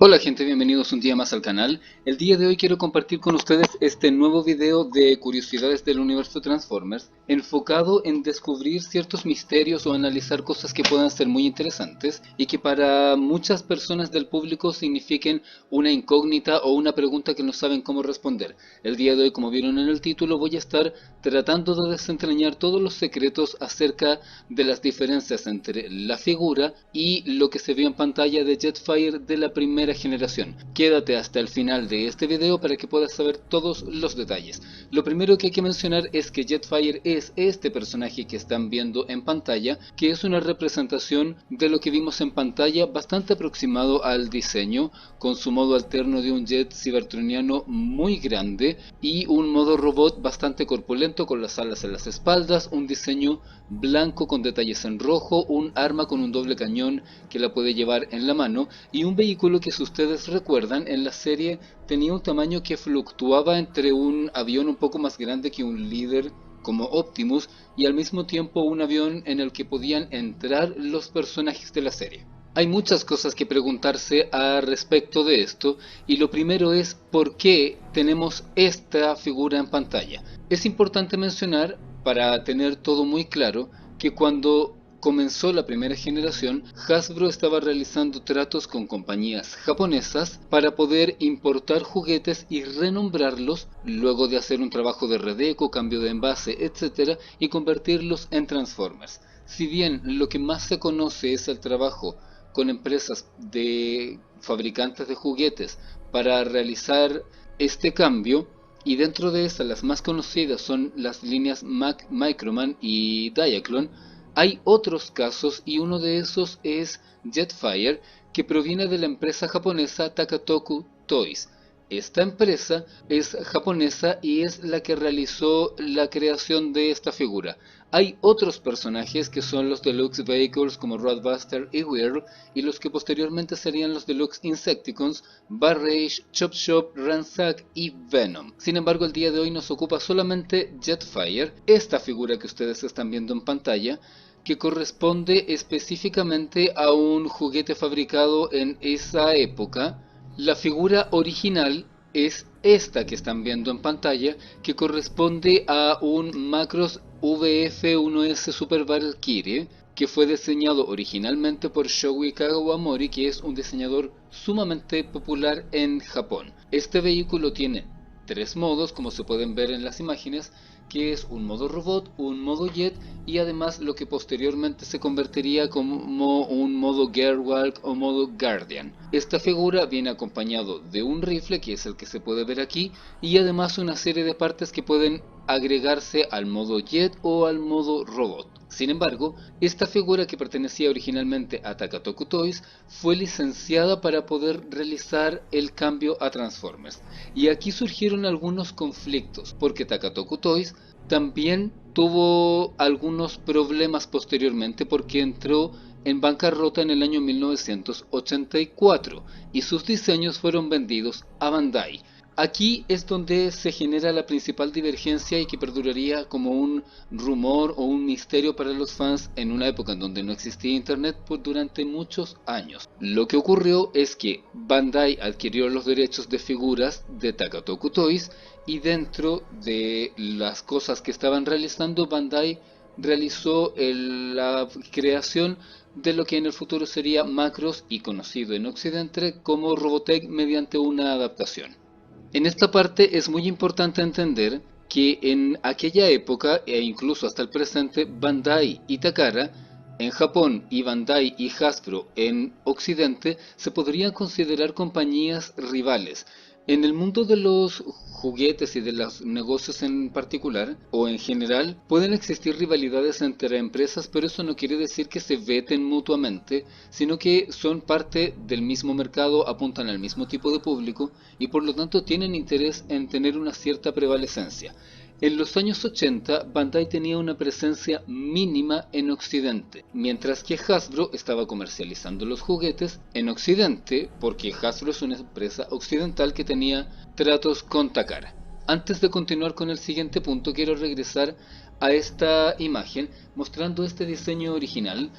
Hola gente, bienvenidos un día más al canal. El día de hoy quiero compartir con ustedes este nuevo video de curiosidades del universo Transformers, enfocado en descubrir ciertos misterios o analizar cosas que puedan ser muy interesantes y que para muchas personas del público signifiquen una incógnita o una pregunta que no saben cómo responder. El día de hoy, como vieron en el título, voy a estar tratando de desentrañar todos los secretos acerca de las diferencias entre la figura y lo que se vio en pantalla de Jetfire de la primera generación. Quédate hasta el final de este video para que puedas saber todos los detalles. Lo primero que hay que mencionar es que Jetfire es este personaje que están viendo en pantalla, que es una representación de lo que vimos en pantalla bastante aproximado al diseño, con su modo alterno de un jet cibertroniano muy grande y un modo robot bastante corpulento con las alas en las espaldas, un diseño blanco con detalles en rojo, un arma con un doble cañón que la puede llevar en la mano y un vehículo que, si ustedes recuerdan, en la serie tenía un tamaño que fluctuaba entre un avión un poco más grande que un líder como Optimus y al mismo tiempo un avión en el que podían entrar los personajes de la serie. Hay muchas cosas que preguntarse a respecto de esto y lo primero es por qué tenemos esta figura en pantalla. Es importante mencionar, para tener todo muy claro, que cuando comenzó la primera generación, Hasbro estaba realizando tratos con compañías japonesas para poder importar juguetes y renombrarlos, luego de hacer un trabajo de redeco, cambio de envase, etcétera, y convertirlos en Transformers. Si bien lo que más se conoce es el trabajo con empresas de fabricantes de juguetes para realizar este cambio, y dentro de estas las más conocidas son las líneas Microman y Diaclone. Hay otros casos y uno de esos es Jetfire, que proviene de la empresa japonesa Takatoku Toys. Esta empresa es japonesa y es la que realizó la creación de esta figura. Hay otros personajes que son los Deluxe Vehicles como Roadbuster y Whirl, y los que posteriormente serían los Deluxe Insecticons, Barrage, Chop Chop, Ransack y Venom. Sin embargo, el día de hoy nos ocupa solamente Jetfire, esta figura que ustedes están viendo en pantalla, que corresponde específicamente a un juguete fabricado en esa época. La figura original es esta que están viendo en pantalla, que corresponde a un Macros VF-1S Super Valkyrie, que fue diseñado originalmente por Shoei Kawamori, que es un diseñador sumamente popular en Japón. Este vehículo tiene tres modos, como se pueden ver en las imágenes, que es un modo robot, un modo jet y además lo que posteriormente se convertiría como un modo Gearwalk o modo Guardian. Esta figura viene acompañado de un rifle, que es el que se puede ver aquí, y además una serie de partes que pueden agregarse al modo jet o al modo robot. Sin embargo, esta figura, que pertenecía originalmente a Takatoku Toys, fue licenciada para poder realizar el cambio a Transformers. Y aquí surgieron algunos conflictos, porque Takatoku Toys también tuvo algunos problemas posteriormente porque entró en bancarrota en el año 1984 y sus diseños fueron vendidos a Bandai. Aquí es donde se genera la principal divergencia y que perduraría como un rumor o un misterio para los fans en una época en donde no existía internet durante muchos años. Lo que ocurrió es que Bandai adquirió los derechos de figuras de Takatoku Toys y dentro de las cosas que estaban realizando, Bandai realizó la creación de lo que en el futuro sería Macros y conocido en Occidente como Robotech mediante una adaptación. En esta parte es muy importante entender que en aquella época e incluso hasta el presente, Bandai y Takara en Japón y Bandai y Hasbro en Occidente se podrían considerar compañías rivales. En el mundo de los juguetes y de los negocios en particular, o en general, pueden existir rivalidades entre empresas, pero eso no quiere decir que se veten mutuamente, sino que son parte del mismo mercado, apuntan al mismo tipo de público y por lo tanto tienen interés en tener una cierta prevalecencia. En los años 80, Bandai tenía una presencia mínima en Occidente, mientras que Hasbro estaba comercializando los juguetes en Occidente, porque Hasbro es una empresa occidental que tenía tratos con Takara. Antes de continuar con el siguiente punto, quiero regresar a esta imagen mostrando este diseño original.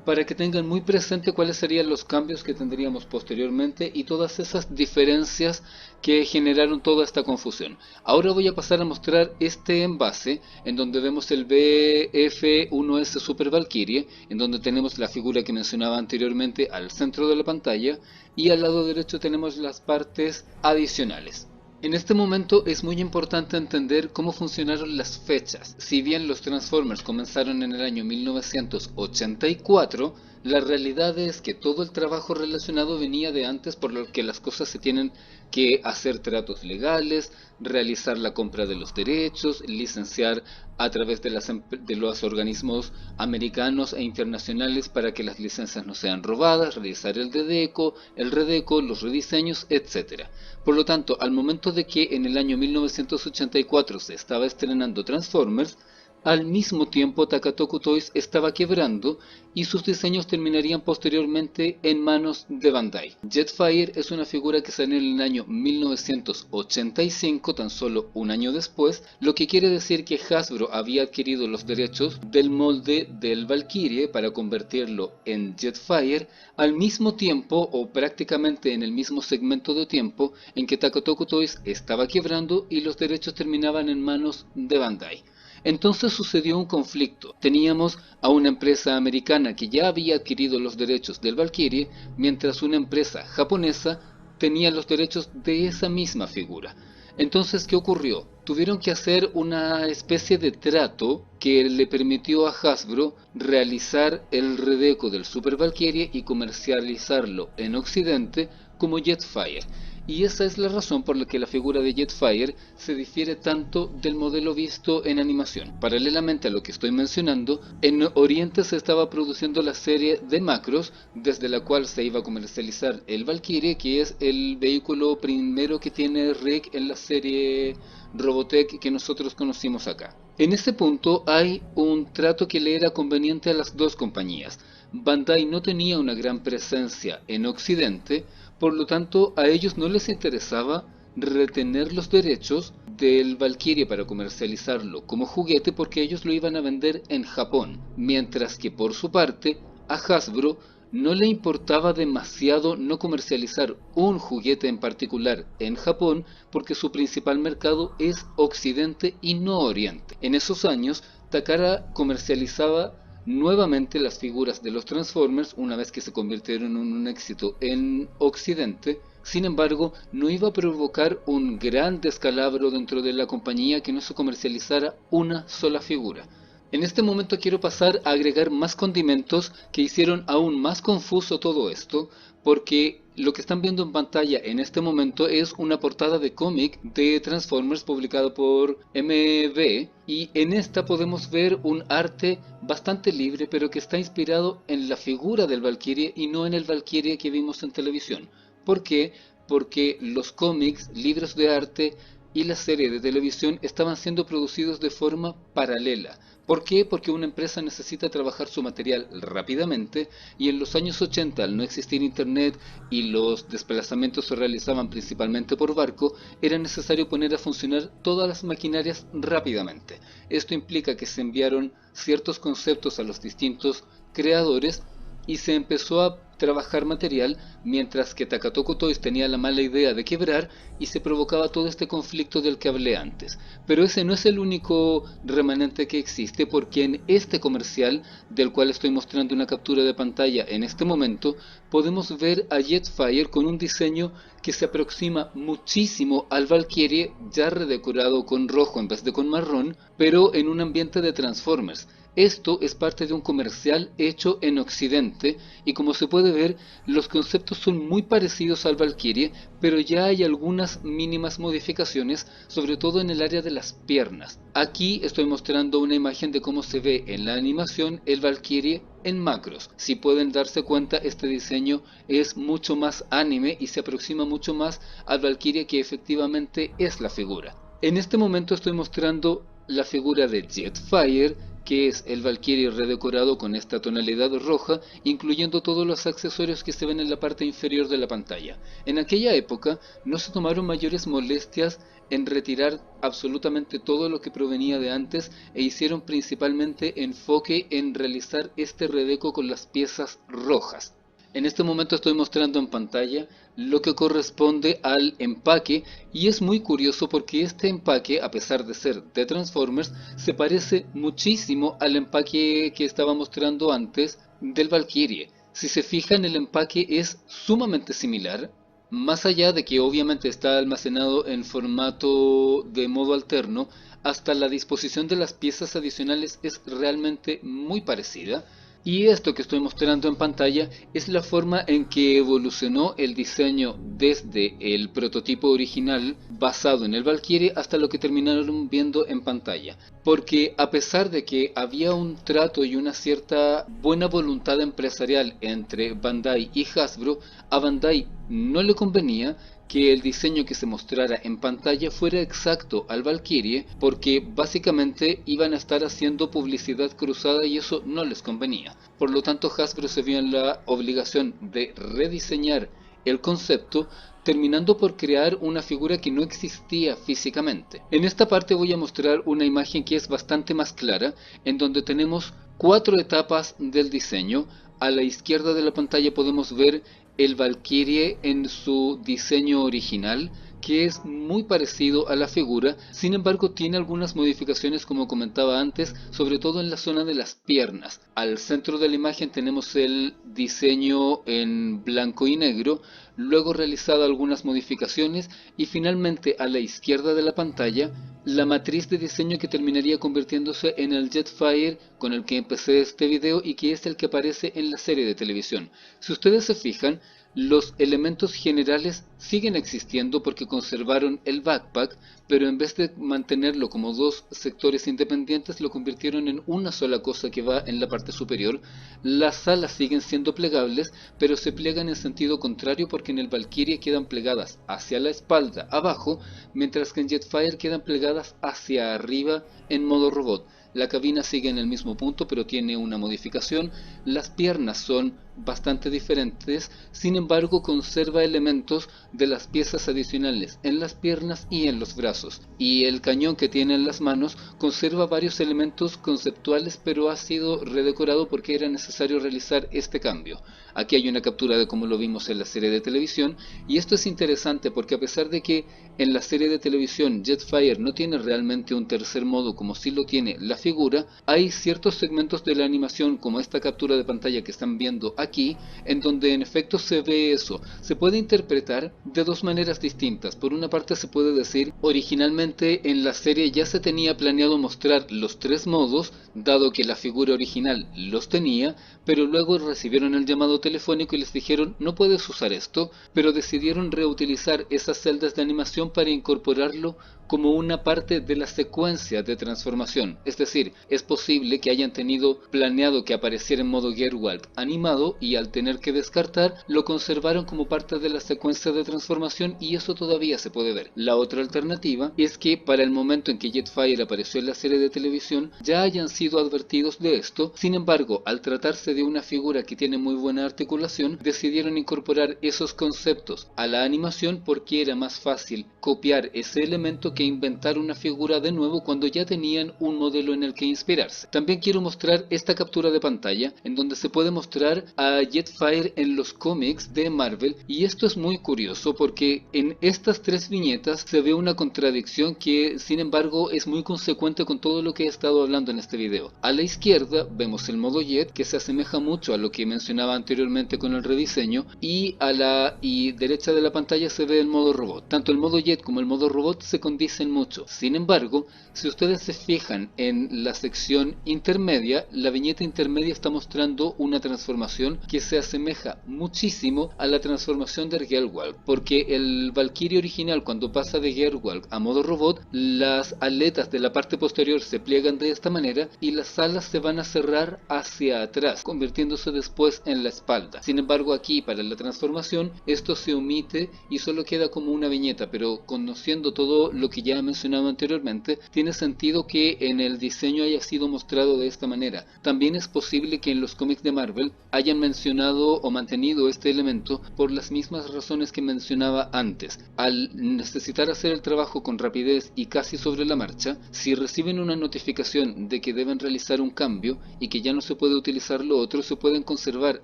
para que tengan muy presente cuáles serían los cambios que tendríamos posteriormente y todas esas diferencias que generaron toda esta confusión. Ahora voy a pasar a mostrar este envase en donde vemos el BF1S Super Valkyrie, en donde tenemos la figura que mencionaba anteriormente al centro de la pantalla y al lado derecho tenemos las partes adicionales. En este momento es muy importante entender cómo funcionaron las fechas. Si bien los Transformers comenzaron en el año 1984, la realidad es que todo el trabajo relacionado venía de antes, por lo que las cosas se tienen que hacer tratos legales, realizar la compra de los derechos, licenciar a través de los organismos americanos e internacionales para que las licencias no sean robadas, realizar el dedeco, el redeco, los rediseños, etc. Por lo tanto, al momento de que en el año 1984 se estaba estrenando Transformers, al mismo tiempo Takatoku Toys estaba quebrando y sus diseños terminarían posteriormente en manos de Bandai. Jetfire es una figura que salió en el año 1985, tan solo un año después, lo que quiere decir que Hasbro había adquirido los derechos del molde del Valkyrie para convertirlo en Jetfire al mismo tiempo o prácticamente en el mismo segmento de tiempo en que Takatoku Toys estaba quebrando y los derechos terminaban en manos de Bandai. Entonces sucedió un conflicto. Teníamos a una empresa americana que ya había adquirido los derechos del Valkyrie, mientras una empresa japonesa tenía los derechos de esa misma figura. Entonces, ¿qué ocurrió? Tuvieron que hacer una especie de trato que le permitió a Hasbro realizar el redeco del Super Valkyrie y comercializarlo en Occidente como Jetfire. Y esa es la razón por la que la figura de Jetfire se difiere tanto del modelo visto en animación. Paralelamente a lo que estoy mencionando, en Oriente se estaba produciendo la serie de Macross, desde la cual se iba a comercializar el Valkyrie, que es el vehículo primero que tiene Rick en la serie Robotech que nosotros conocimos acá. En este punto hay un trato que le era conveniente a las dos compañías. Bandai no tenía una gran presencia en Occidente, por lo tanto a ellos no les interesaba retener los derechos del Valkyrie para comercializarlo como juguete porque ellos lo iban a vender en Japón, mientras que por su parte a Hasbro no le importaba demasiado no comercializar un juguete en particular en Japón porque su principal mercado es Occidente y no Oriente. En esos años, Takara comercializaba nuevamente las figuras de los Transformers una vez que se convirtieron en un éxito en Occidente. Sin embargo, no iba a provocar un gran descalabro dentro de la compañía que no se comercializara una sola figura. En este momento quiero pasar a agregar más condimentos que hicieron aún más confuso todo esto, porque lo que están viendo en pantalla en este momento es una portada de cómic de Transformers publicado por MB, y en esta podemos ver un arte bastante libre pero que está inspirado en la figura del Valkyrie y no en el Valkyrie que vimos en televisión. ¿Por qué? Porque los cómics, libros de arte y la serie de televisión estaban siendo producidos de forma paralela. ¿Por qué? Porque una empresa necesita trabajar su material rápidamente y en los años 80, al no existir internet y los desplazamientos se realizaban principalmente por barco, era necesario poner a funcionar todas las maquinarias rápidamente. Esto implica que se enviaron ciertos conceptos a los distintos creadores y se empezó a trabajar material, mientras que Takatoku Toys tenía la mala idea de quebrar y se provocaba todo este conflicto del que hablé antes. Pero ese no es el único remanente que existe, porque en este comercial, del cual estoy mostrando una captura de pantalla en este momento, podemos ver a Jetfire con un diseño que se aproxima muchísimo al Valkyrie, ya redecorado con rojo en vez de con marrón, pero en un ambiente de Transformers. Esto es parte de un comercial hecho en Occidente y como se puede ver, los conceptos son muy parecidos al Valkyrie, pero ya hay algunas mínimas modificaciones, sobre todo en el área de las piernas. Aquí estoy mostrando una imagen de cómo se ve en la animación el Valkyrie en Macross. Si pueden darse cuenta, este diseño es mucho más anime y se aproxima mucho más al Valkyrie que efectivamente es la figura. En este momento estoy mostrando la figura de Jetfire que es el Valkyrie redecorado con esta tonalidad roja, incluyendo todos los accesorios que se ven en la parte inferior de la pantalla. En aquella época no se tomaron mayores molestias en retirar absolutamente todo lo que provenía de antes e hicieron principalmente enfoque en realizar este redeco con las piezas rojas. En este momento estoy mostrando en pantalla lo que corresponde al empaque y es muy curioso porque este empaque, a pesar de ser de Transformers, se parece muchísimo al empaque que estaba mostrando antes del Valkyrie. Si se fijan, el empaque es sumamente similar, más allá de que obviamente está almacenado en formato de modo alterno, hasta la disposición de las piezas adicionales es realmente muy parecida. Y esto que estoy mostrando en pantalla es la forma en que evolucionó el diseño desde el prototipo original basado en el Valkyrie hasta lo que terminaron viendo en pantalla. Porque a pesar de que había un trato y una cierta buena voluntad empresarial entre Bandai y Hasbro, a Bandai no le convenía que el diseño que se mostrara en pantalla fuera exacto al Valkyrie, porque básicamente iban a estar haciendo publicidad cruzada y eso no les convenía. Por lo tanto, Hasbro se vio en la obligación de rediseñar el concepto, terminando por crear una figura que no existía físicamente. En esta parte voy a mostrar una imagen que es bastante más clara, en donde tenemos 4 etapas del diseño. A la izquierda de la pantalla podemos ver el Valkyrie en su diseño original, que es muy parecido a la figura, sin embargo tiene algunas modificaciones como comentaba antes, sobre todo en la zona de las piernas. Al centro de la imagen tenemos el diseño en blanco y negro, luego realizado algunas modificaciones y finalmente a la izquierda de la pantalla la matriz de diseño que terminaría convirtiéndose en el Jetfire con el que empecé este video y que es el que aparece en la serie de televisión. Si ustedes se fijan, los elementos generales siguen existiendo porque conservaron el backpack, pero en vez de mantenerlo como dos sectores independientes, lo convirtieron en una sola cosa que va en la parte superior. Las alas siguen siendo plegables, pero se plegan en sentido contrario porque en el Valkyrie quedan plegadas hacia la espalda, abajo, mientras que en Jetfire quedan plegadas hacia arriba en modo robot. La cabina sigue en el mismo punto, pero tiene una modificación. Las piernas son bastante diferentes, sin embargo conserva elementos de las piezas adicionales en las piernas y en los brazos. Y el cañón que tiene en las manos conserva varios elementos conceptuales, pero ha sido redecorado porque era necesario realizar este cambio. Aquí hay una captura de cómo lo vimos en la serie de televisión, y esto es interesante porque a pesar de que en la serie de televisión Jetfire no tiene realmente un tercer modo como sí lo tiene la figura, hay ciertos segmentos de la animación como esta captura de pantalla que están viendo aquí, en donde en efecto se ve eso. Se puede interpretar de dos maneras distintas. Por una parte se puede decir, originalmente en la serie ya se tenía planeado mostrar los tres modos, dado que la figura original los tenía, pero luego recibieron el llamado telefónico y les dijeron no puedes usar esto, pero decidieron reutilizar esas celdas de animación para incorporarlo como una parte de la secuencia de transformación. Es decir, es posible que hayan tenido planeado que apareciera en modo Gearwalk animado y al tener que descartar, lo conservaron como parte de la secuencia de transformación y eso todavía se puede ver. La otra alternativa es que para el momento en que Jetfire apareció en la serie de televisión ya hayan sido advertidos de esto, sin embargo, al tratarse de una figura que tiene muy buena articulación, decidieron incorporar esos conceptos a la animación porque era más fácil copiar ese elemento que inventar una figura de nuevo cuando ya tenían un modelo en el que inspirarse. También quiero mostrar esta captura de pantalla en donde se puede mostrar a Jetfire en los cómics de Marvel, y esto es muy curioso porque en estas tres viñetas se ve una contradicción que sin embargo es muy consecuente con todo lo que he estado hablando en este video. A la izquierda vemos el modo Jet, que se asemeja mucho a lo que mencionaba anteriormente con el rediseño, y a la derecha de la pantalla se ve el modo robot. Tanto el modo Jet como el modo robot se condicen mucho. Sin embargo, si ustedes se fijan en la sección intermedia, la viñeta intermedia está mostrando una transformación que se asemeja muchísimo a la transformación de Gearwalk, porque el Valkyrie original, cuando pasa de Gearwalk a modo robot, las aletas de la parte posterior se pliegan de esta manera y las alas se van a cerrar hacia atrás, convirtiéndose después en la espalda. Sin embargo, aquí para la transformación esto se omite y solo queda como una viñeta, pero conociendo todo lo que ya he mencionado anteriormente, tiene sentido que en el diseño haya sido mostrado de esta manera. También es posible que en los cómics de Marvel hayan mencionado o mantenido este elemento por las mismas razones que mencionaba antes. Al necesitar hacer el trabajo con rapidez y casi sobre la marcha, si reciben una notificación de que deben realizar un cambio y que ya no se puede utilizar lo otro, se pueden conservar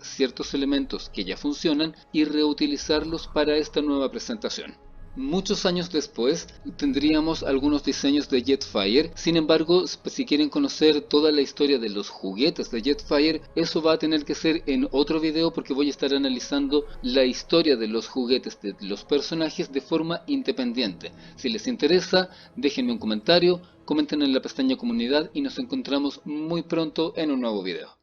ciertos elementos que ya funcionan y reutilizarlos para esta nueva presentación. Muchos años después tendríamos algunos diseños de Jetfire. Sin embargo, si quieren conocer toda la historia de los juguetes de Jetfire, eso va a tener que ser en otro video, porque voy a estar analizando la historia de los juguetes de los personajes de forma independiente. Si les interesa, déjenme un comentario, comenten en la pestaña comunidad y nos encontramos muy pronto en un nuevo video.